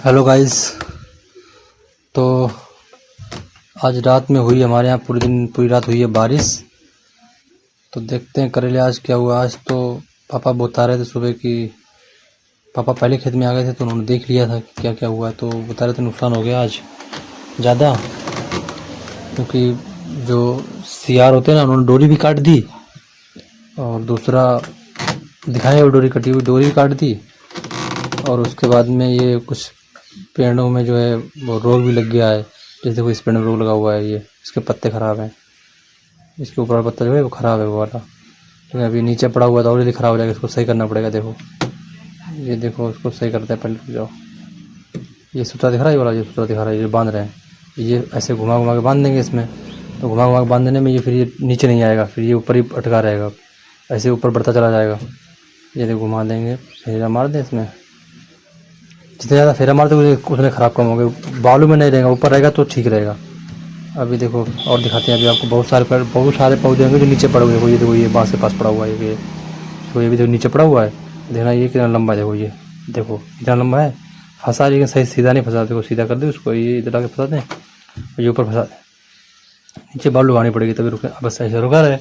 Hello guys. तो आज रात में हुई हमारे यहाँ पूरी रात हुई है बारिश। तो देखते हैं करेले आज क्या हुआ। आज तो पापा बता रहे थे सुबह कि पापा पहले खेत में आ गए थे तो उन्होंने देख लिया था कि क्या क्या हुआ है। तो बता रहे थे नुकसान हो गया आज ज़्यादा, क्योंकि जो सियार होते हैं ना उन्होंने डोरी भी काट दी, और दूसरा दिखाया वो डोरी कटी हुई डोरी भी काट दी, और उसके बाद में ये कुछ पेड़ों में जो है वो रोग भी लग गया है। जैसे कोई इस पेड़ में रोग लगा हुआ है, ये इसके पत्ते ख़राब हैं, इसके ऊपर वाला पत्ता जो है वो ख़राब है वो वाला, तो अभी नीचे पड़ा हुआ था और ये ख़राब हो जाएगा। इसको सही करना पड़ेगा। देखो ये देखो, इसको सही करते हैं। पहले रुक जाओ, ये सूत्रा दिख रहा है, ये वाला ये सूत्रा दिखा रहा है, ये बांध रहे हैं। ये ऐसे घुमा घुमा के बांध देंगे इसमें, तो घुमा घुमा के बांधने में ये फिर ये नीचे नहीं आएगा, फिर ये ऊपर ही अटका रहेगा, ऐसे ऊपर बढ़ता चला जाएगा। ये देखो घुमा देंगे, फेरा मार दें इसमें। जितना ज़्यादा फेरा मारते उतने ख़राब कम होंगे। बालू में नहीं रहेगा, ऊपर रहेगा तो ठीक रहेगा। अभी देखो और दिखाते हैं। अभी आपको बहुत सारे पौधे होंगे जो नीचे पड़े हुए। ये देखो, ये बांस के पास पड़ा हुआ है, ये भी देखो नीचे पड़ा हुआ है। देखना ये कितना लंबा है, देखो ये देखो कितना लंबा है। फंसा लेकिन सही सीधा नहीं फंसा। देखो सीधा कर दे उसको, ये इधर आके फंसा दें, ये ऊपर फंसा दें। नीचे बालू लगानी पड़ेगी तभी रुके। बस ऐसे रुका रहे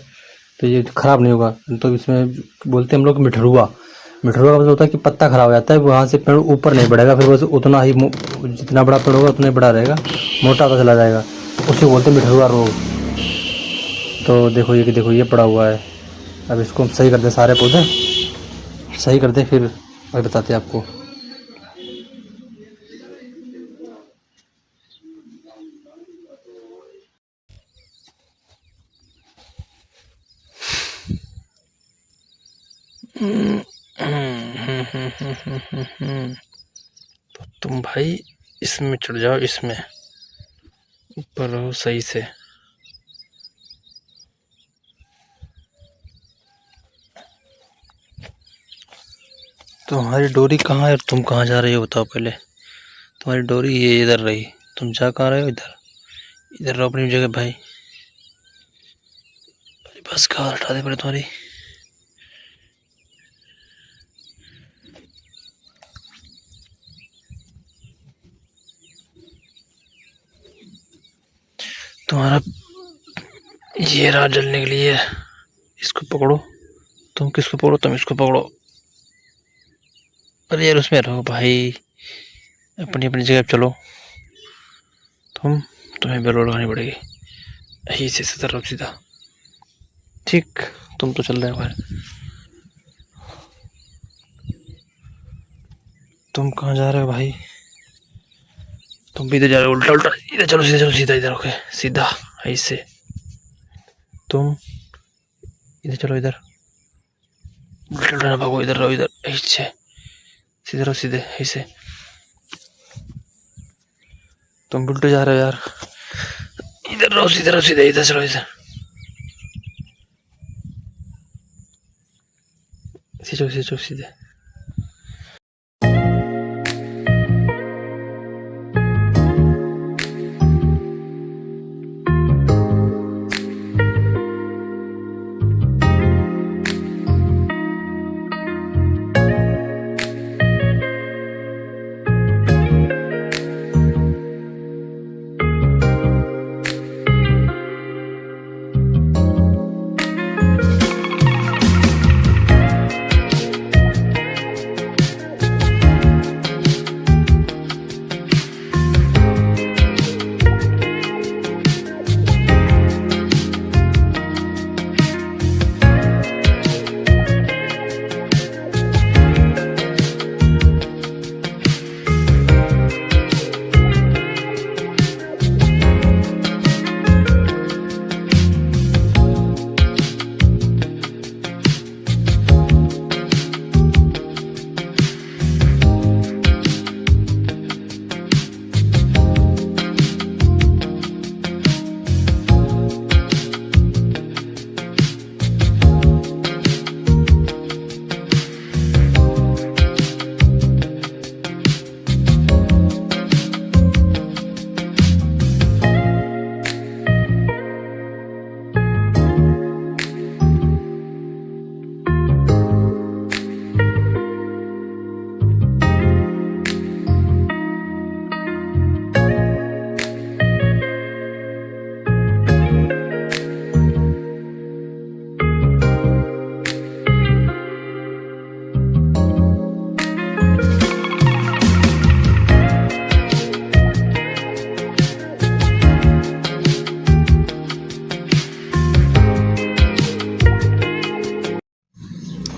तो ये ख़राब नहीं होगा। तो इसमें बोलते हैं हम लोग मिठरुआ का मतलब होता है कि पत्ता ख़राब हो जाता है, वहाँ से पेड़ ऊपर नहीं बढ़ेगा, फिर बस उतना ही जितना बड़ा पेड़ होगा उतना ही बड़ा रहेगा, मोटा होता चला जाएगा, उसे बोलते हैं मिठरुआ रोग। तो देखो ये कि देखो ये पड़ा हुआ है। अब इसको हम सही कर दें, सारे पौधे सही कर दें, फिर वही बताते हैं आपको। तो तुम भाई इसमें चढ़ जाओ, इसमें ऊपर रहो सही से। तुम्हारी डोरी कहाँ है? तुम कहाँ जा रही हो बताओ पहले। तुम्हारी डोरी ये इधर रही, तुम जा कहाँ रहे हो? इधर इधर रहो अपनी जगह भाई। बस कहाँ हटा दे पहले तुम्हारी। तुम्हारा ये रहा जलने के लिए, इसको पकड़ो। तुम किसको पकड़ो? तुम इसको पकड़ो। अरे यार उसमें रहो भाई, अपनी अपनी जगह चलो। तुम्हें बेल लगानी पड़ेगी, यही से सीधा रहो सीधा। ठीक, तुम तो चल रहे हो भाई। तुम कहाँ जा रहे हो भाई? तुम भी इधर जा रहे हो, उल्टा उल्टा। इधर चलो सीधा, चलो सीधा इधर। ओके सीधा ऐसे। तुम इधर चलो, इधर उल्टा उल्टा ना भागो, इधर रहो, इधर ऐसे सीधे रहो, सीधे ऐसे। तुम उल्टे जा रहे हो यार, इधर रहो, सीधे रहो, सीधे इधर चलो, इधर सीधे सीधे।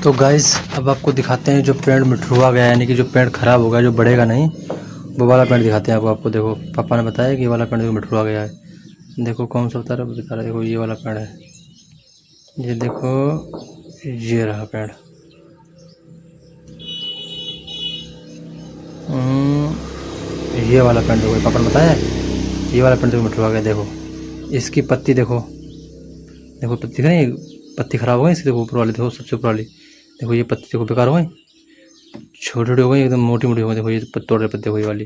तो गाइस अब आपको दिखाते हैं जो पेड़ मिठुआ गया, यानी कि जो पेड़ ख़राब हो गया, जो बढ़ेगा नहीं, वो वाला पेड़ दिखाते हैं आपको। देखो पापा ने बताया कि ये वाला पेड़ देखो मिठुआ गया है। देखो कौन सा बता रहा, देखो ये वाला पेड़ है, ये देखो ये रहा पेड़। ये वाला पेड़ देखो, पापा ने बताया ये वाला पेड़ देखो मिठुआ गया। देखो इसकी पत्ती देखो, देखो पत्ती दिख रही है, पत्ती ख़राब हो गई इसकी। देखो ऊपर वाली, देखो सबसे ऊपर वाली, देखो ये पत्ती देखो बेकार हो गई, छोटी छोटी हो गई, एकदम मोटी मोटी हो गई। देखो ये तोड़ रहे पत्ते, वही वाली।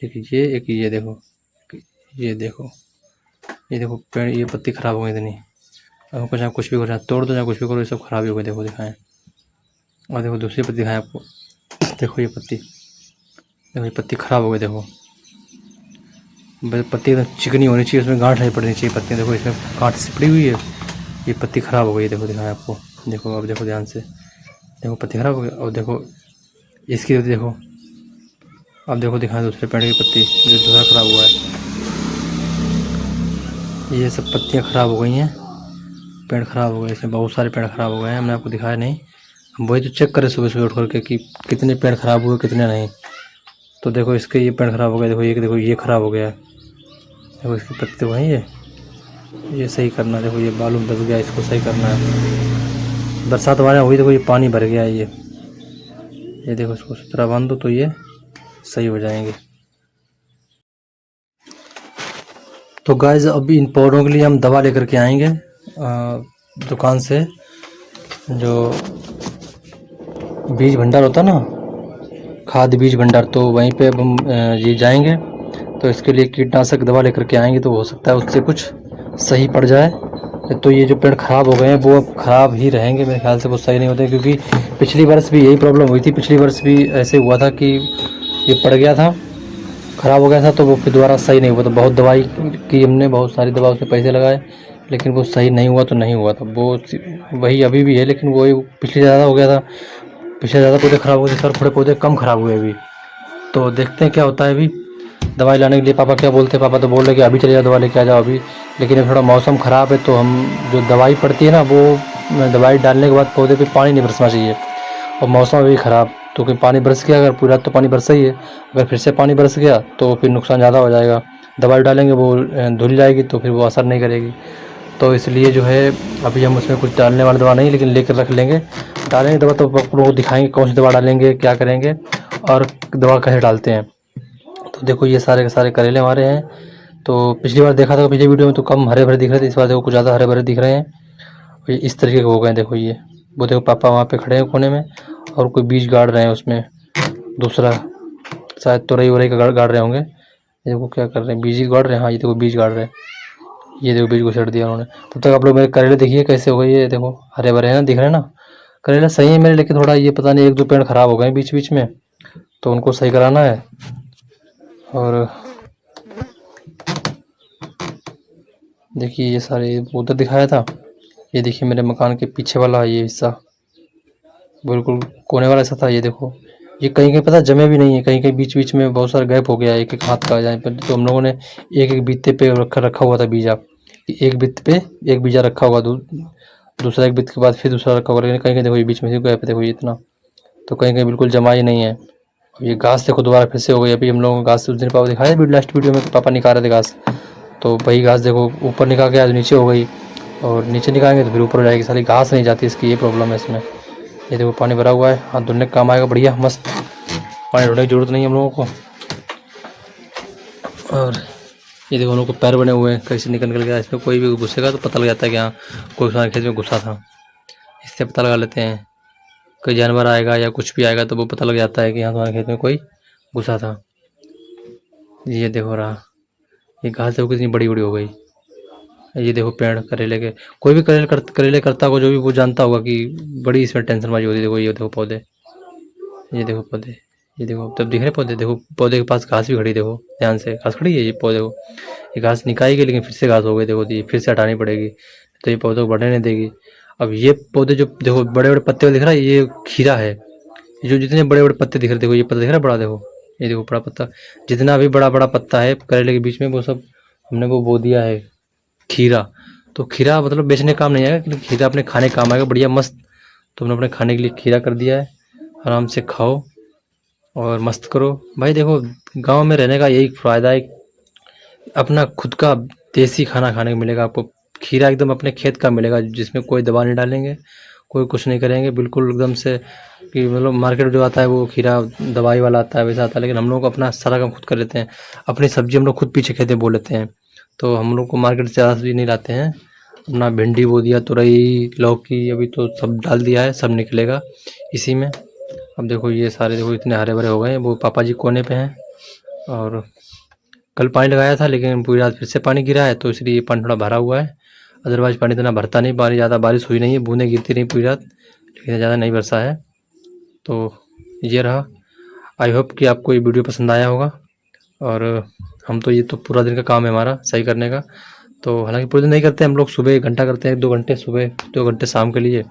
एक ये देखो, ये देखो, ये देखो पेड़, ये पत्ती ख़राब हो गई इतनी। अब कुछ कुछ भी करो, चाहे तोड़ दो चाहे कुछ भी करो, ये सब खराब ही हो गई। देखो दिखाएं, और देखो दूसरी पत्ती दिखाएं आपको। देखो ये पत्ती, देखो ये पत्ती ख़राब हो गई। देखो पत्ती एकदम चिकनी होनी चाहिए, उसमें गांठ नहीं पड़नी चाहिए पत्ती। देखो इसमें गांठ सिपड़ी हुई है, ये पत्ती ख़राब हो गई। देखो दिखाएं आपको, देखो अब देखो ध्यान से, देखो पत्ती ख़राब हो गई। और देखो इसकी देखो, अब देखो दिखाएं दूसरे पेड़ की पत्ती जो दूसरा ख़राब हुआ है। ये सब पत्तियाँ ख़राब हो गई हैं, पेड़ ख़राब हो गए, इसमें बहुत सारे पेड़ ख़राब हो गए हैं। हमने आपको दिखाया नहीं, हम वही तो चेक करें सुबह सुबह उठ करके कि कितने पेड़ ख़राब हुए कितने नहीं। तो देखो इसके ये पेड़ ख़राब हो गए, देखो ये ख़राब हो गया है। देखो इसकी पत्ती तो वही है, ये सही करना है। देखो ये बालू में दब गया, इसको सही करना है। बरसात हमारे यहाँ हुई, देखो ये पानी भर गया है। ये देखो इसको सुथरा बांध दो तो ये सही हो जाएंगे। तो गाइस अभी इन पौधों के लिए हम दवा लेकर के आएंगे दुकान से, जो बीज भंडार होता है ना, खाद बीज भंडार, तो वहीं पे अब हम ये जाएंगे। तो इसके लिए कीटनाशक दवा लेकर के आएंगे, तो हो सकता है उससे कुछ सही पड़ जाए। तो ये जो पेड़ ख़राब हो गए हैं वो अब ख़राब ही रहेंगे, मेरे ख्याल से वो सही नहीं होते, क्योंकि पिछली वर्ष भी यही प्रॉब्लम हुई थी। पिछली वर्ष भी ऐसे हुआ था कि ये पड़ गया था, ख़राब हो गया था, तो वो फिर दोबारा सही नहीं हुआ। तो बहुत दवाई की हमने, बहुत सारी दवा उसमें पैसे लगाए, लेकिन वो सही नहीं हुआ। तो नहीं हुआ था वो, वही अभी भी है, लेकिन वही पिछले ज़्यादा हो गया था। पिछले ज़्यादा पौधे ख़राब हुए थे सर, थोड़े पौधे कम ख़राब हुए अभी। तो देखते हैं क्या होता है। अभी दवाई लाने के लिए पापा क्या बोलते हैं, पापा तो बोल रहे कि अभी चले जाओ दवा लेके आ जाओ अभी, लेकिन अब थोड़ा मौसम ख़राब है, तो हम जो दवाई पड़ती है ना, वो दवाई डालने के बाद पौधे पे पानी नहीं बरसना चाहिए। और मौसम अभी ख़राब, तो कि पानी बरस गया, अगर पूरा तो पानी बरसा ही है, अगर फिर से पानी बरस गया तो फिर नुकसान ज़्यादा हो जाएगा। दवाई डालेंगे वो धुल जाएगी, तो फिर वो असर नहीं करेगी। तो इसलिए जो है अभी हम उसमें कुछ डालने वाली दवा नहीं, लेकिन लेकर रख लेंगे। डालेंगे दवा तो आप लोगों को दिखाएंगे कौन सी दवा डालेंगे, क्या करेंगे और दवा कैसे डालते हैं। तो देखो ये सारे के सारे करेले हमारे हैं। तो पिछली बार देखा था, पिछली वीडियो में तो कम हरे भरे दिख रहे थे, इस बार देखो कुछ ज़्यादा हरे भरे दिख रहे हैं। और ये इस तरीके के हो गए। देखो ये, वो देखो पापा वहाँ पे खड़े हैं कोने में, और कोई बीज गाड़ रहे हैं उसमें, दूसरा शायद तुरई उरई का गाड़ रहे होंगे। ये देखो क्या कर रहे हैं, बीज ही गाड़ रहे हैं। हाँ ये देखो बीज गाड़ रहे हैं, ये देखो बीज को छेड़ दिया उन्होंने। तब तक आप लोग मेरे करेले देखिए कैसे हो गए। ये देखो हरे भरे हैं ना, दिख रहे हैं ना करेले, सही है मेरे, लेकिन थोड़ा ये पता नहीं एक दो पेड़ ख़राब हो गए बीच बीच में, तो उनको सही कराना है। और देखिए ये सारे उधर दिखाया था, ये देखिए मेरे मकान के पीछे वाला ये हिस्सा, बिल्कुल कोने वाला हिस्सा था। ये देखो ये कहीं कहीं पता जमे भी नहीं है, कहीं कहीं बीच बीच में बहुत सारा गैप हो गया है, एक एक हाथ का यहाँ पर। तो हम लोगों ने एक एक बीते पे रखा हुआ था बीजा, एक बीत पे एक बीजा रखा हुआ, दूसरा एक बीत के बाद फिर दूसरा रखा हुआ, लेकिन कहीं कहीं देखो ये बीच में से गैप है, देखो ये इतना, तो कहीं कहीं बिल्कुल जमा ही नहीं है। ये घास देखो दोबारा फिर से हो गई। अभी हम लोगों को घास उस दिन पापा दिखाया लास्ट वीडियो में, पापा निकाल रहे थे घास, तो वही घास देखो ऊपर निकाल के आज नीचे हो गई, और नीचे निकालेंगे तो फिर ऊपर हो जाएगी, सारी घास नहीं जाती, इसकी ये प्रॉब्लम है इसमें। ये देखो पानी भरा हुआ है, हाथ धुलने का काम आएगा, बढ़िया मस्त, पानी ढूंढने की जरूरत नहीं है हम लोगों को। और ये देखो हम लोग को पैर बने हुए हैं, कैसे निकल गया, इसमें कोई भी घुसेगा तो पता लग जाता है कि हाँ कोई हमारे खेत में घुसा था, इससे पता लगा लेते हैं। कोई जानवर आएगा या कुछ भी आएगा तो वो पता लग जाता है कि हाँ तुम्हारे खेत में कोई घुसा था। ये देखो रहा, ये घास देखो कितनी बड़ी बड़ी हो गई। ये देखो पेड़ करेले के, कोई भी करेले करता होगा जो भी, वो जानता होगा कि बड़ी इसमें टेंशन बाजी होती है। देखो ये देखो पौधे, ये देखो पौधे, ये देखो तब दिख रहे पौधे, देखो पौधे के पास घास भी खड़ी, देखो ध्यान से घास खड़ी है ये पौधे को, ये घास निकालेगी लेकिन फिर से घास हो गई, देखो ये फिर से हटानी पड़ेगी, तो ये पौधे को बढ़ने नहीं देगी। अब ये पौधे जो देखो बड़े बड़े पत्ते दिख रहा है, ये खीरा है। ये जो जितने बड़े बड़े पत्ते दिख रहे, देखो ये पत्ता दिख रहा है बड़ा, देखो ये देखो बड़ा पत्ता, जितना भी बड़ा बड़ा पत्ता है करेले के बीच में, वो सब हमने वो बो दिया है खीरा। तो खीरा मतलब बेचने काम नहीं आएगा, लेकिन खीरा अपने खाने काम आएगा, बढ़िया मस्त तो हमने अपने खाने के लिए खीरा कर दिया है। आराम से खाओ और मस्त करो भाई। देखो गांव में रहने का यही फ़ायदा है, अपना खुद का देसी खाना खाने को मिलेगा आपको। खीरा एकदम अपने खेत का मिलेगा, जिसमें कोई दवा नहीं डालेंगे, कोई कुछ नहीं करेंगे, बिल्कुल एकदम से कि मतलब मार्केट में जो आता है वो खीरा दवाई वाला आता है, वैसा आता है। लेकिन हम लोग अपना सारा काम खुद कर लेते हैं। अपनी सब्जी हम लोग खुद पीछे खेते बो लेते हैं, तो हम लोग को मार्केट से ज़्यादा सब्जी नहीं लाते हैं। अपना भिंडी बो दिया, तुरई, लौकी, अभी तो सब डाल दिया है, सब निकलेगा इसी में। अब देखो ये सारे देखो इतने हरे भरे हो गए हैं। वो पापा जी कोने पे हैं, और कल पानी लगाया था लेकिन पूरी रात फिर से पानी गिरा है, तो इसलिए ये पानी थोड़ा भरा हुआ है। अदरवाइज़ पानी इतना भरता नहीं, पानी ज़्यादा बारिश हुई नहीं है, बूंदें गिरती रही पूरी रात, लेकिन ज़्यादा नहीं बरसा है। तो ये रहा। आई होप कि आपको ये वीडियो पसंद आया होगा। और हम तो ये तो पूरा दिन का काम है हमारा सही करने का। तो हालांकि पूरे दिन नहीं करते हम लोग, सुबह 1 घंटा करते हैं, 2 घंटे सुबह, 2 घंटे शाम के लिए।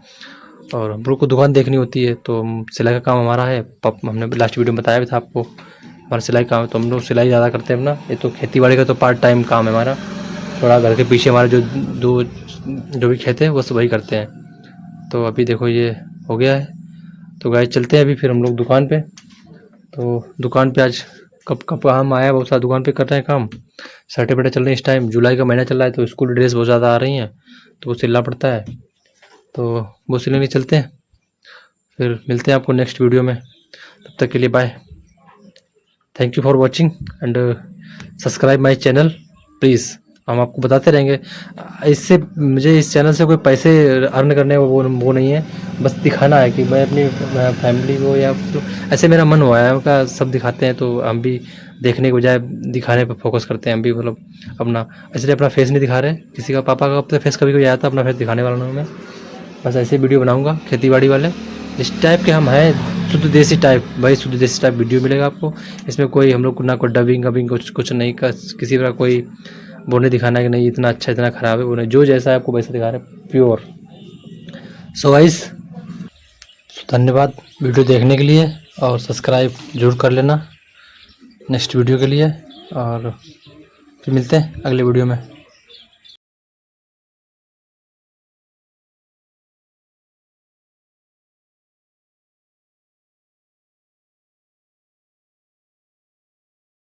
और हम लोग को दुकान देखनी होती है, तो सिलाई का काम हमारा है। हमने लास्ट वीडियो में बताया भी था आपको, हमारा सिलाई काम है, तो हम लोग सिलाई ज़्यादा करते हैं अपना। ये तो खेती बाड़ी का तो पार्ट टाइम काम है हमारा। थोड़ा घर के पीछे हमारे जो भी खेत है वो सब वही करते हैं। तो अभी देखो ये हो गया है, तो गाइस चलते हैं अभी फिर हम लोग दुकान पे। तो दुकान पे आज कब काम आया, बहुत सारा दुकान पे कर रहे हैं काम। सर्टे वर्टे चल रहे हैं इस टाइम, जुलाई का महीना चल रहा है, तो स्कूल ड्रेस बहुत ज़्यादा आ रही हैं, तो वो सिलना पड़ता है। तो वो सिलने चलते हैं, फिर मिलते हैं आपको नेक्स्ट वीडियो में। तब तक के लिए bye. Thank you for watching and subscribe my channel please. हम आपको बताते रहेंगे। इससे मुझे इस चैनल से कोई पैसे अर्न करने वो नहीं है, बस दिखाना है कि मैं अपनी फैमिली को या तो ऐसे मेरा मन हुआ है उनका सब दिखाते हैं, तो हम भी देखने के बजाय दिखाने पर फोकस करते हैं हम भी, मतलब अपना। इसलिए अपना फेस नहीं दिखा रहे, किसी का पापा का अपना फेस कभी कोई आया था, अपना फेस दिखाने वाला हूँ मैं। बस ऐसे वीडियो बनाऊँगा खेती बाड़ी वाले, इस टाइप के हम हैं, शुद्ध देसी टाइप भाई, शुद्ध देसी टाइप वीडियो मिलेगा आपको। इसमें कोई हम लोग ना कोई डबिंग कुछ नहीं का, किसी तरह कोई वो नहीं दिखाना है कि नहीं इतना अच्छा इतना ख़राब है, वो नहीं, जो जैसा है आपको वैसा दिखा रहे हैं, प्योर। सो गाइस धन्यवाद वीडियो देखने के लिए, और सब्सक्राइब जरूर कर लेना नेक्स्ट वीडियो के लिए, और फिर मिलते हैं अगले वीडियो में।